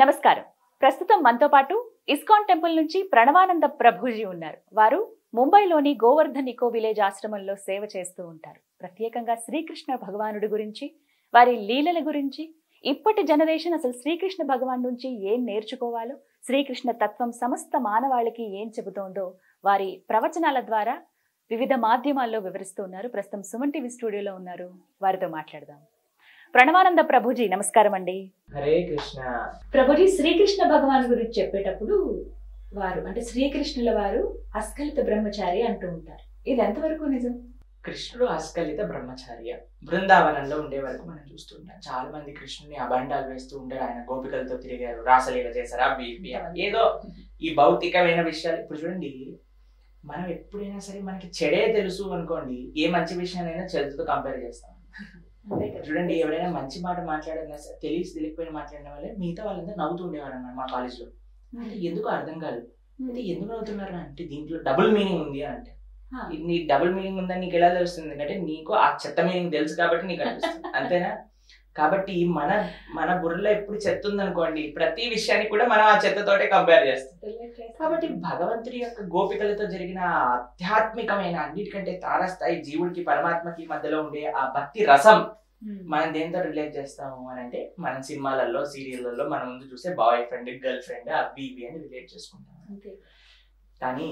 నమస్కారం. ప్రస్తుతం మనతో పాటు ఇస్కాన్ టెంపుల్ నుంచి ప్రణవానంద ప్రభుజీ ఉన్నారు. వారు ముంబైలోని గోవర్ధన్ ఇకో విలేజ్ ఆశ్రమంలో సేవ చేస్తూ ఉంటారు. ప్రత్యేకంగా శ్రీకృష్ణ భగవానుడి గురించి, వారి లీలల గురించి, ఇప్పటి జనరేషన్ అసలు శ్రీకృష్ణ భగవాన్ నుంచి ఏం నేర్చుకోవాలో, శ్రీకృష్ణ తత్వం సమస్త మానవాళికి ఏం చెబుతోందో వారి ప్రవచనాల ద్వారా వివిధ మాధ్యమాల్లో వివరిస్తూ ఉన్నారు. ప్రస్తుతం సుమన్ టీవీ స్టూడియోలో ఉన్నారు. వారితో మాట్లాడదాం. ప్రణవానంద ప్రభుజీ నమస్కారం అండి. హరే కృష్ణ. ప్రభుజీ, శ్రీకృష్ణ భగవాన్ గురించి చెప్పేటప్పుడు వారు అంటే శ్రీకృష్ణుల వారు అస్కలిత బ్రహ్మచారి అంటూ ఉంటారు. ఇది ఎంతవరకు నిజం? కృష్ణుడు అస్కలిత బ్రహ్మచార్య. బృందావనంలో ఉండే వరకు మనం చూస్తుంటాం. చాలా మంది కృష్ణుని అబండాలు వేస్తూ ఉంటారు. ఆయన గోపికలతో తిరిగారు, రాసలీల చేశారు, ఏదో ఈ భౌతికమైన విషయాలు. ఇప్పుడు చూడండి, మనం ఎప్పుడైనా సరే మనకి చెడే తెలుసు అనుకోండి, ఏ మంచి విషయాన్నైనా చెడుతో కంపేర్ చేస్తాం. చూడండి, ఎవరైనా మంచి మాట మాట్లాడినా సరే తెలియకపోయిన మాట్లాడిన వాళ్ళే మిగతా వాళ్ళంతా నవ్వుతూ ఉండేవారు అన్నమాట మా కాలేజ్లో. అంటే ఎందుకు అర్థం కాదు. అంటే ఎందుకు నవ్వుతున్నారు అంటే దీంట్లో డబుల్ మీనింగ్ ఉంది అని అంటే, నీ డబుల్ మీనింగ్ ఉందని నీకు ఎలా తెలుస్తుంది అంటే నీకు ఆ చెత్త మీనింగ్ తెలుసు కాబట్టి నీకు అనిపిస్తుంది, అంతేనా? కాబట్టి మన బుర్రలో ఎప్పుడు చెత్త ఉందనుకోండి, ప్రతి విషయాన్ని కూడా మనం ఆ చెత్తతోటే కంపేర్ చేస్తాం. కాబట్టి భగవంతుడి యొక్క గోపికలతో జరిగిన ఆధ్యాత్మికమైన అన్నిటికంటే తారాస్థాయి జీవుడికి పరమాత్మకి మధ్యలో ఉండే ఆ భక్తి రసం మనం దేంతో రిలేట్ చేస్తాము అని అంటే, మనం సినిమాలలో సీరియళ్లలో మనం ముందు చూసే బాయ్ ఫ్రెండ్, గర్ల్ ఫ్రెండ్, అవి ఇవి అని రిలేట్ చేసుకుంటాం. కానీ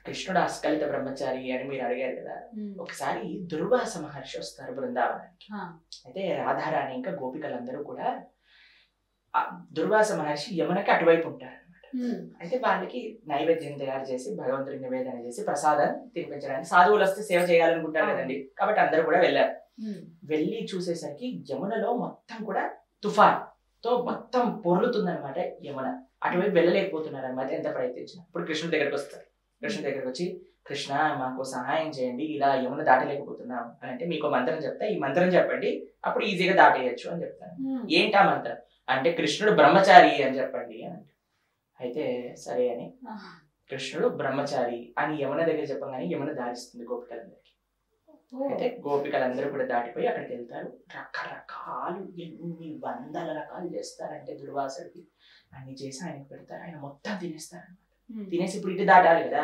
కృష్ణుడు అస్కలిత బ్రహ్మచారి అని మీరు అడిగారు కదా. ఒకసారి దుర్వాస మహర్షి వస్తారు బృందావనానికి. అయితే రాధారాణి ఇంకా గోపికలందరూ కూడా దుర్వాస మహర్షి యమునకి అటువైపు ఉంటారు అనమాట. అయితే వాళ్ళకి నైవేద్యం తయారు చేసి భగవంతుడికి నివేదన చేసి ప్రసాదం తినిపించడానికి సాధువులు వస్తే సేవ చేయాలనుకుంటారు కదండి. కాబట్టి అందరూ కూడా వెళ్ళారు. వెళ్ళి చూసేసరికి యమునలో మొత్తం కూడా తుఫాన్ తో మొత్తం పొర్లుతుందన్నమాట యమున. అటువైపు వెళ్ళలేకపోతున్నారు అనమాట ఎంత ప్రయత్నించినా. ఇప్పుడు కృష్ణుడి దగ్గరకు వస్తారు. కృష్ణుడి దగ్గరకు వచ్చి, కృష్ణ మాకు సహాయం చేయండి, ఇలా యమున దాటలేకపోతున్నాం అని అంటే, మీకు మంత్రం చెప్తా, ఈ మంత్రం చెప్పండి, అప్పుడు ఈజీగా దాటేయచ్చు అని చెప్తాను. ఏంటా మంత్రం అంటే, కృష్ణుడు బ్రహ్మచారి అని చెప్పండి అని అంటే, అయితే సరే అని కృష్ణుడు బ్రహ్మచారి అని యమున దగ్గర చెప్పగానే యమున దారిస్తుంది గోపికలందరికీ. అయితే గోపికలందరూ కూడా దాటిపోయి అక్కడికి వెళ్తారు. రకరకాలు ఎన్ని వందల రకాలు చేస్తారంటే దుర్వాసుడికి అన్ని చేసి ఆయనకు పెడతారు. ఆయన మొత్తం తినేస్తారు. తినేసి ఇప్పుడు ఇటు దాటాలి కదా,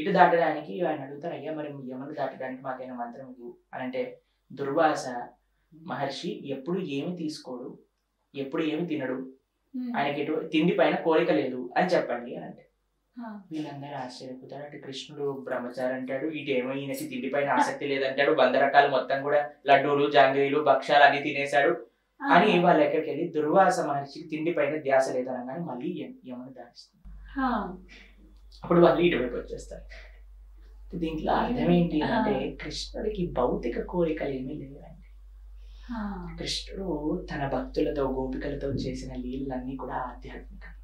ఇటు దాటడానికి ఆయన అడుగుతారు, అయ్యా మరి యమున దాటడానికి మాకైనా మంత్రం ఇవ్వు అని అంటే, దుర్వాస మహర్షి ఎప్పుడు ఏమి తీసుకోడు, ఎప్పుడు ఏమి తినడు, ఆయనకి ఎటు తిండి పైన కోరిక లేదు అని చెప్పండి అని అంటే, వీళ్ళందరూ ఆశ్చర్యపోతారు. అంటే కృష్ణుడు బ్రహ్మచారి అంటాడు, ఇటేమో ఈయనకి తిండి పైన ఆసక్తి లేదంటాడు, 100 రకాలు మొత్తం కూడా లడ్డూలు, జాంగ్రీలు, భక్ష్యాలు అన్ని తినేశాడు అని వాళ్ళ ఎక్కడికి వెళ్ళి దుర్వాస మహర్షికి తిండి పైన ధ్యాస లేదనగానే మళ్ళీ యమున దారిస్తుంది. అప్పుడు వాళ్ళు ఇటువైపు వచ్చేస్తారు. దీంట్లో అర్థం ఏంటి అంటే, కృష్ణుడికి భౌతిక కోరికలు ఏమీ లేవండి. కృష్ణుడు తన భక్తులతో గోపికలతో చేసిన లీలన్నీ కూడా ఆధ్యాత్మికం.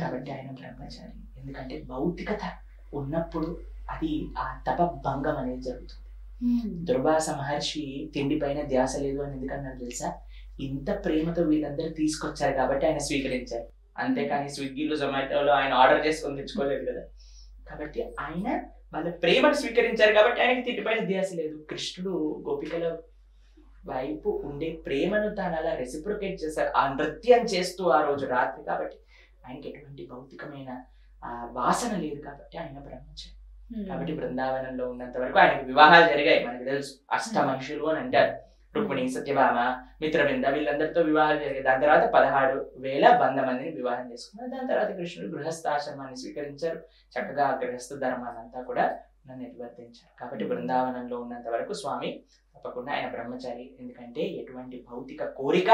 కాబట్టి ఆయన బ్రహ్మచారి. ఎందుకంటే భౌతికత ఉన్నప్పుడు అది ఆ తప భంగం అనేది జరుగుతుంది. దుర్వాస మహర్షి తిండి పైన ధ్యాస లేదు అని ఎందుకన్నారు తెలుసా? ఇంత ప్రేమతో వీళ్ళందరూ తీసుకొచ్చారు కాబట్టి ఆయన స్వీకరించారు. అంతేకాని స్విగ్గీలో, జొమాటోలో ఆయన ఆర్డర్ చేసుకొని తెచ్చుకోలేదు కదా. కాబట్టి ఆయన వాళ్ళ ప్రేమను స్వీకరించారు కాబట్టి ఆయనకి తిండిపైన ధ్యాస లేదు. కృష్ణుడు గోపికల వైపు ఉండే ప్రేమను తాను అలా రెసిప్రొకేట్ చేశారు ఆ నృత్యం చేస్తూ ఆ రోజు రాత్రి. కాబట్టి ఆయనకి ఎటువంటి భౌతికమైన వాసన లేదు కాబట్టి ఆయన బ్రహ్మచారి. కాబట్టి బృందావనంలో ఉన్నంత వరకు ఆయనకు వివాహాలు జరిగాయి. మనకు తెలుసు, అష్ట మనుషులు అని అంటారు. రుక్మిణి, సత్యభామ, మిత్రబృంద, వీళ్ళందరితో వివాహాలు జరిగాయి. దాని తర్వాత 16,100 మందిని వివాహం చేసుకున్నారు. దాని తర్వాత కృష్ణుడు గృహస్థాశ్రమాన్ని స్వీకరించారు. చక్కగా గృహస్థ ధర్మాన్నంతా కూడా నిర్వర్తించారు. కాబట్టి బృందావనంలో ఉన్నంత వరకు స్వామి తప్పకుండా ఆయన బ్రహ్మచారి. ఎందుకంటే ఎటువంటి భౌతిక కోరిక,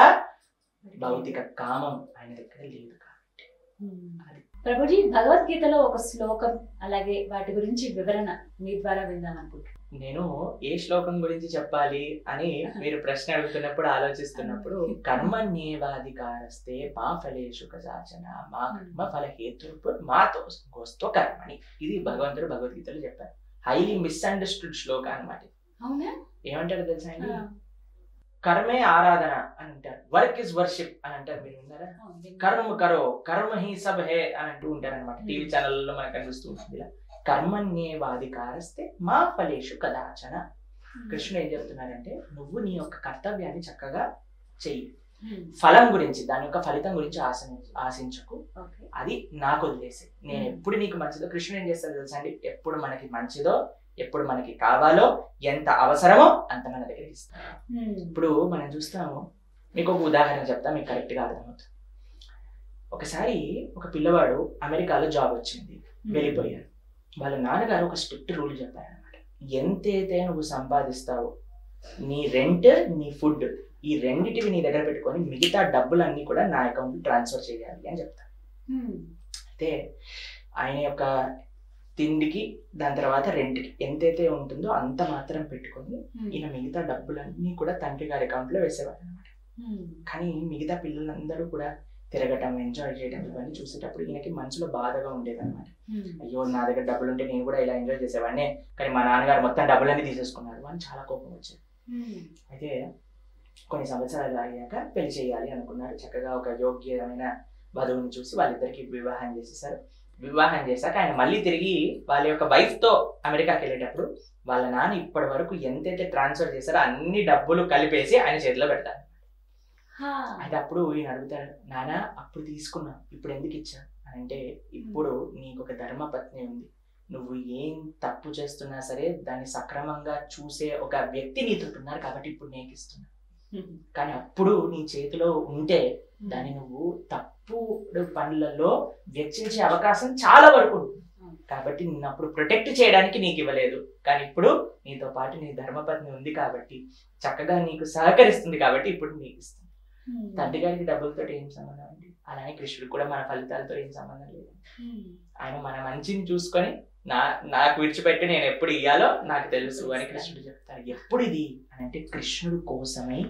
భౌతిక కామం ఆయన దగ్గర లేదు కాబట్టి. ప్రభుజీ, భగవద్గీతలో ఒక శ్లోకం అలాగే వాటి గురించి వివరణ మీ ద్వారా విందాం అనుకుంటున్నాను. నేను ఏ శ్లోకం గురించి చెప్పాలి అని మీరు ప్రశ్న అడుగుతున్నప్పుడు ఆలోచిస్తున్నప్పుడు, కర్మణ్యేవాధికారస్తే మా ఫలేషు కదాచన మా కర్మ ఫల హేతుర్పుర్ మాతో గోస్తో కర్మణి. ఇది భగవంతుడు భగవద్గీతలో చెప్పారు. హైలీ మిస్అండర్స్టూడ్ శ్లోక అన్నమాట. అవునా? ఏమంటారు తెలుసా అండి? కర్మే ఆరాధన అని అంటారు, వర్క్ ఇస్ వర్షిప్ అని అంటారు. మీరు విన్నారా? కర్మ కరో కర్మ హీ సబ్ హే అని అంటూ ఉంటారు అనమాట. టీవీ ఛానల్లో మనకు కనిపిస్తూ ఉంటుంది. ఇలా కర్మణ్యేవాధికారస్తే మా ఫలేషు కదాచన. కృష్ణుడు ఏం చెప్తున్నారంటే, నువ్వు నీ యొక్క కర్తవ్యాన్ని చక్కగా చెయ్యి, ఫలం గురించి, దాని యొక్క ఫలితం గురించి ఆశించకు, అది నాకు వదిలేసి, నేను ఎప్పుడు నీకు మంచిదో. కృష్ణుడు ఏం చేస్తాడో తెలుసా అండి, ఎప్పుడు మనకి మంచిదో, ఎప్పుడు మనకి కావాలో, ఎంత అవసరమో అంత మన దగ్గర ఇస్తాడు. ఇప్పుడు మనం చూస్తాము, మీకు ఒక ఉదాహరణ చెప్తా, మీకు కరెక్ట్ గా అర్థమవుతుంది. ఒకసారి ఒక పిల్లవాడు అమెరికాలో జాబ్ వచ్చింది, వెళ్ళిపోయారు. వాళ్ళ నాన్నగారు ఒక స్ట్రిక్ట్ రూల్ చెప్పారనమాట. ఎంతైతే నువ్వు సంపాదిస్తావో, నీ రెంట్, నీ ఫుడ్, ఈ రెండిటివి నీ దగ్గర పెట్టుకొని మిగతా డబ్బులన్నీ కూడా నా అకౌంట్ ట్రాన్స్ఫర్ చేయాలి అని చెప్తారు. అయితే ఆయన యొక్క తిండికి, దాని తర్వాత రెంట్కి ఎంతైతే ఉంటుందో అంత మాత్రం పెట్టుకొని ఈయన మిగతా డబ్బులన్నీ కూడా తండ్రి గారి అకౌంట్ లో వేసేవారు అనమాట. కానీ మిగతా పిల్లలందరూ కూడా తిరగటం, ఎంజాయ్ చేయడం ఇవన్నీ చూసేటప్పుడు ఈయనకి మనసులో బాధగా ఉండేది అనమాట. అయ్యో, నా దగ్గర డబ్బులు ఉంటే నేను కూడా ఇలా ఎంజాయ్ చేసేవాడిని, కానీ మా నాన్నగారు మొత్తం డబ్బులన్నీ తీసేసుకున్నారు అని చాలా కోపం వచ్చేది. అయితే కొన్ని సంవత్సరాలు అయ్యాక పెళ్లి చేయాలి అనుకున్నారు. చక్కగా ఒక యోగ్యమైన వధువుని చూసి వాళ్ళిద్దరికి వివాహం చేసేసారు. వివాహం చేశాక ఆయన మళ్ళీ తిరిగి వాళ్ళ యొక్క వైఫ్ తో అమెరికాకి వెళ్ళేటప్పుడు వాళ్ళ నాన్న ఇప్పటి వరకు ఎంతైతే ట్రాన్స్ఫర్ చేశారో అన్ని డబ్బులు కలిపేసి ఆయన చేతిలో పెడతారు. అయితే అప్పుడు ఈయన అడుగుతాడు, నాన్న అప్పుడు తీసుకున్నా, ఇప్పుడు ఎందుకు ఇచ్చా అని అంటే, ఇప్పుడు నీకు ఒక ధర్మపత్ని ఉంది, నువ్వు ఏం తప్పు చేస్తున్నా సరే దాన్ని సక్రమంగా చూసే ఒక వ్యక్తి నీతో ఉన్నారు కాబట్టి ఇప్పుడు నీకు ఇస్తున్నా. కానీ అప్పుడు నీ చేతిలో ఉంటే దాన్ని నువ్వు తప్పుడు పనులలో వెచ్చించే అవకాశం చాలా వరకు ఉంటుంది. కాబట్టి నిన్ను అప్పుడు ప్రొటెక్ట్ చేయడానికి నీకు ఇవ్వలేదు, కానీ ఇప్పుడు నీతో పాటు నీ ధర్మపత్ని ఉంది కాబట్టి, చక్కగా నీకు సహకరిస్తుంది కాబట్టి ఇప్పుడు నీకు ఇస్తుంది. తండ్రి గారికి డబ్బులతో ఏం సంబంధం అండి? అలానే కృష్ణుడు కూడా మన ఫలితాలతో ఏం సంబంధం లేదు. ఆయన మన మంచిని చూసుకొని నాకు విడిచిపెట్టి నేను ఎప్పుడు ఇయ్యాలో నాకు తెలుసు అని కృష్ణుడు చెప్తారు. ఎప్పుడు ఇది అని అంటే, కృష్ణుడు కోసమై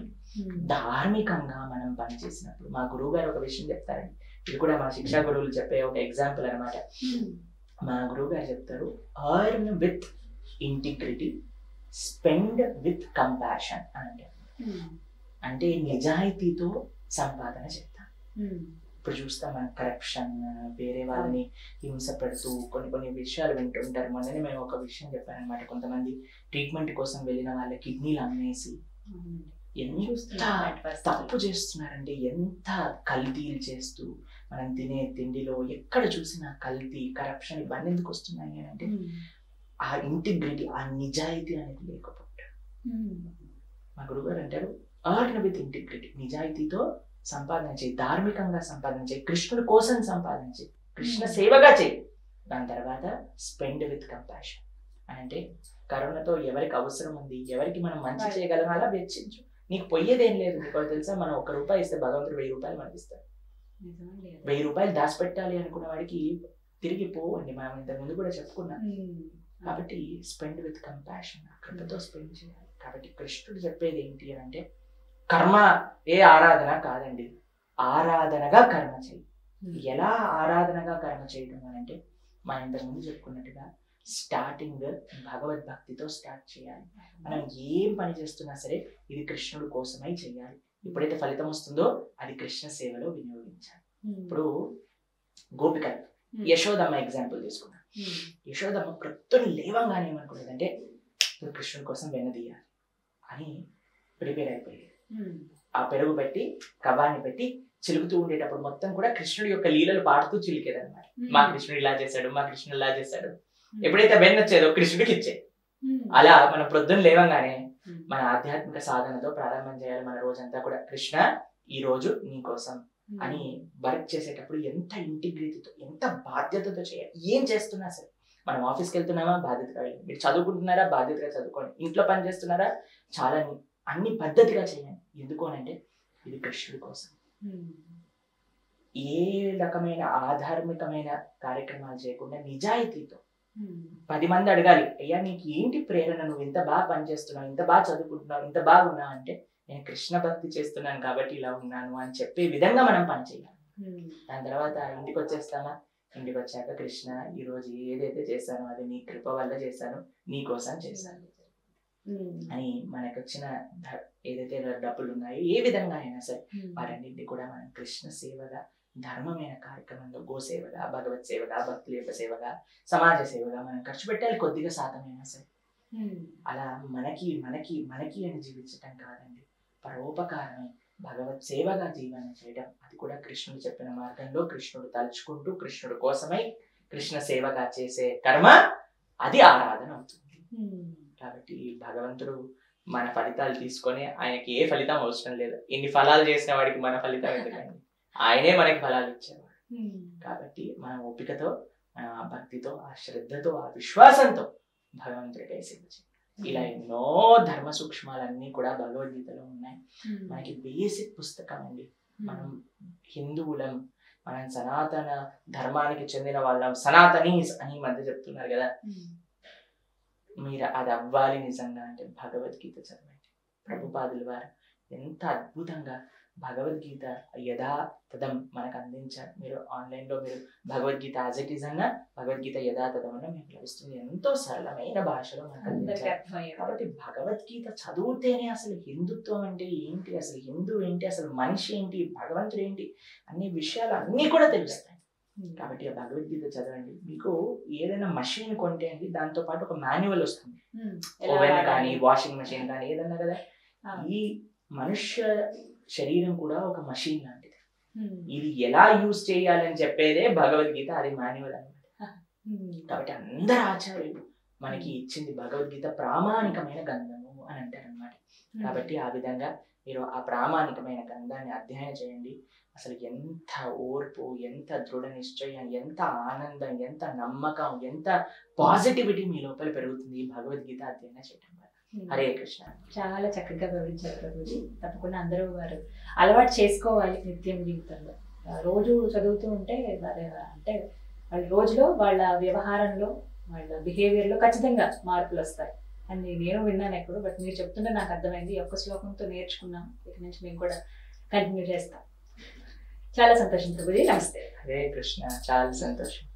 ధార్మికంగా మనం పనిచేసినప్పుడు. మా గురువు గారు ఒక విషయం చెప్తారండి, ఇది కూడా మా శిక్షా గురువులు చెప్పే ఒక ఎగ్జాంపుల్ అనమాట. మా గురువు గారు చెప్తారు, earn with integrity, spend with compassion అని అంటే నిజాయితీతో సంపాదన చేద్దాం. ఇప్పుడు చూస్తాం మనం కరప్షన్, వేరే వాళ్ళని హింస పెడుతూ కొన్ని విషయాలు వింటుంటారు. మొన్ననే మేము ఒక విషయం చెప్పానమాట, కొంతమంది ట్రీట్మెంట్ కోసం వెళ్ళిన వాళ్ళ కిడ్నీలు అమ్మేసి ఎంత తప్పు చేస్తున్నారంటే, ఎంత కల్తీలు చేస్తూ మనం తినే తిండిలో ఎక్కడ చూసినా కల్తీ, కరప్షన్ ఇవన్నీ ఎందుకు వస్తున్నాయి అని అంటే, ఆ ఇంటిగ్రిటీ, ఆ నిజాయితీ అనేది లేకపోతే. మా గురుగారు అంటారు, ఎర్న్ విత్ ఇంటిగ్రిటీ, నిజాయితీతో సంపాదన చేయి, ధార్మికంగా సంపాదన చేయి, కృష్ణుడి కోసం సంపాదన చేయి, కృష్ణ సేవగా చేయి. దాని తర్వాత స్పెండ్ విత్ కంపాషన్ అంటే, కరుణతో ఎవరికి అవసరం ఉంది, ఎవరికి మనం మంచి చేయగలం అలా వెచ్చించు. నీకు పొయ్యేదేం లేదు. నీకు తెలుసా, మనం 1 రూపాయి ఇస్తే భగవంతుడు 1000 రూపాయలు మనకి ఇస్తాడు. 1000 రూపాయలు దాచిపెట్టాలి అనుకున్న వాడికి తిరిగి పోవండి. మనం ఇంతకు ముందు కూడా చెప్పుకున్నాం. కాబట్టి స్పెండ్ విత్ కంపాషన్, కృపతో స్పెండ్ చేయాలి. కాబట్టి కృష్ణుడు చెప్పేది ఏంటి అని అంటే, కర్మ ఏ ఆరాధన కాదండి, ఆరాధనగా కర్మ చేయి. ఎలా ఆరాధనగా కర్మ చేయడం అని అంటే, మనం ఇంతకు ముందు చెప్పుకున్నట్టుగా స్టార్టింగ్ భగవద్భక్తితో స్టార్ట్ చేయాలి. మనం ఏం పని చేస్తున్నా సరే ఇది కృష్ణుడి కోసమై చేయాలి. ఎప్పుడైతే ఫలితం వస్తుందో అది కృష్ణ సేవలో వినియోగించాలి. ఇప్పుడు గోపికలు, యశోదమ్మ ఎగ్జాంపుల్ తీసుకున్నాం. యశోదమ్మ ప్రొద్దున లేవంగానే ఏమనుకునేదంటే, ఇప్పుడు కృష్ణుడి కోసం వెన్నదీయాలి అని ప్రిపేర్ అయిపోయేది. ఆ పెరుగు పెట్టి కవ్వాన్ని పెట్టి చిలుకుతూ ఉండేటప్పుడు మొత్తం కూడా కృష్ణుడి యొక్క లీలలు పాడుతూ చిలికేదన్నమాట. మా కృష్ణుడు ఇలా చేశాడు, మా కృష్ణుడు ఇలా చేశాడు. ఎప్పుడైతే వెన్న వచ్చేదో కృష్ణుడికి ఇచ్చే. అలా మనం ప్రొద్దున లేవంగానే మన ఆధ్యాత్మిక సాధనతో ప్రారంభం చేయాలి మన రోజంతా కూడా. కృష్ణ ఈ రోజు నీ కోసం అని వర్క్ చేసేటప్పుడు ఎంత ఇంటిగ్రిటీతో, ఎంత బాధ్యతతో చేయాలి. ఏం చేస్తున్నా సరే, మనం ఆఫీస్కి వెళ్తున్నామా బాధ్యతగా వెళ్ళండి, మీరు చదువుకుంటున్నారా బాధ్యతగా చదువుకోండి, ఇంట్లో పని చేస్తున్నారా చాలా అన్ని పద్ధతిగా చేయండి. ఎందుకు అంటే ఇది కృష్ణుడి కోసం. ఏ రకమైన ఆధార్మికమైన కార్యక్రమాలు చేయకుండా నిజాయితీతో 10 మంది అడగాలి, అయ్యా నీకు ఏంటి ప్రేరణ, నువ్వు ఇంత బాగా పనిచేస్తున్నావు, ఇంత బాగా చదువుకుంటున్నావు, ఇంత బాగున్నావు అంటే, నేను కృష్ణ భక్తి చేస్తున్నాను కాబట్టి ఇలా ఉన్నాను అని చెప్పే విధంగా మనం పని చేయాలి. దాని తర్వాత ఇంటికి వచ్చేస్తామా, ఇంటికి వచ్చాక కృష్ణ ఈరోజు ఏదైతే చేశానో అది నీ కృప వల్ల చేశాను, నీ కోసం చేశాను అని మనకు వచ్చిన ఏదైతే డబ్బులు ఉన్నాయో ఏ విధంగా అయినా సరే వాటన్నింటినీ కూడా మనం కృష్ణ సేవగా, ధర్మమైన కార్యక్రమంలో గోసేవగా, భగవత్ సేవగా, భక్తుల యొక్క సేవగా, సమాజ సేవగా మనం ఖర్చు పెట్టాలి. కొద్దిగా శాతమైనా సరే. అలా మనకి మనకి మనకి అని జీవించటం కాదండి, పరోపకారమై భగవత్ సేవగా జీవన చేయడం, అది కూడా కృష్ణుడు చెప్పిన మార్గంలో కృష్ణుడు తలుచుకుంటూ కృష్ణుడు కోసమై కృష్ణ సేవగా చేసే కర్మ, అది ఆరాధన అవుతుంది. కాబట్టి భగవంతుడు మన ఫలితాలు తీసుకొని, ఆయనకి ఏ ఫలితం అవసరం లేదు. ఇన్ని ఫలాలు చేసిన వాడికి మన ఫలితం ఎందుకండి, ఆయనే మనకి ఫలాలు ఇచ్చేవాడు. కాబట్టి మన ఓపికతో, ఆ భక్తితో, ఆ శ్రద్ధతో, ఆ విశ్వాసంతో భగవంతుడికై సేవ చేయాలి. ఇలా ఎన్నో ధర్మ సూక్ష్మాలన్నీ కూడా భగవద్గీతలో ఉన్నాయి. మనకి బేసిక్ పుస్తకం అండి. మనం హిందువులం, మనం సనాతన ధర్మానికి చెందిన వాళ్ళం, సనాతనీస్ అని ఈ మధ్య చెప్తున్నారు కదా. మీరు అది అవ్వాలి నిజంగా అంటే భగవద్గీత చదవండి. ప్రభుపాదుల వారు ఎంత అద్భుతంగా భగవద్గీత యథాతథం మనకు అందించారు. మీరు ఆన్లైన్లో మీరు భగవద్గీత యాజ్ ఇట్ ఈజ్ అన్న భగవద్గీత యథాతథం అన్న మీకు లభిస్తుంది. ఎంతో సరళమైన భాషలో మనకు అందించారు. కాబట్టి భగవద్గీత చదివితేనే అసలు హిందుత్వం అంటే ఏంటి, అసలు హిందూ ఏంటి, అసలు మనిషి ఏంటి, భగవంతుడు ఏంటి అనే విషయాలు అన్నీ కూడా తెలుస్తాయి. కాబట్టి ఆ భగవద్గీత చదవండి. మీకు ఏదైనా మషిన్ కొంటే అండి, దాంతో పాటు ఒక మాన్యువల్ వస్తుంది. ఓవెన్ కానీ వాషింగ్ మెషిన్ కానీ ఏదన్నా కదా. ఈ మనుష్య శరీరం కూడా ఒక మషిన్ లాంటిది. ఇది ఎలా యూజ్ చేయాలని చెప్పేదే భగవద్గీత, అది మాన్యువల్ అనమాట. కాబట్టి అందరు ఆచార్యులు మనకి ఇచ్చింది భగవద్గీత ప్రామాణికమైన గ్రంథము అని అంటారు అనమాట. కాబట్టి ఆ విధంగా మీరు ఆ ప్రామాణికమైన గ్రంథాన్ని అధ్యయనం చేయండి. అసలు ఎంత ఓర్పు, ఎంత దృఢ నిశ్చయం, ఎంత ఆనందం, ఎంత నమ్మకం, ఎంత పాజిటివిటీ మీ లోపల పెరుగుతుంది ఈ భగవద్గీత అధ్యయనం చేయడం వల్ల. హరే కృష్ణ. చాలా చక్కగా వివరించారు ప్రభుజీ. తప్పకుండా అందరూ వారు అలవాటు చేసుకోవాలి నిత్యం జీవితంలో. రోజు చదువుతూ ఉంటే అంటే వాళ్ళ రోజులో, వాళ్ళ వ్యవహారంలో, వాళ్ళ బిహేవియర్లో ఖచ్చితంగా మార్పులు వస్తాయి అని నేను విన్నాను ఎప్పుడు. బట్ మీరు చెప్తుంటే నాకు అర్థమైంది. ఒక్క శ్లోకంతో నేర్చుకున్నాం, ఇక నుంచి మేము కూడా కంటిన్యూ చేస్తాం. చాలా సంతోషం ప్రభుజీ. నమస్తే. హరే కృష్ణ. చాలా సంతోషం.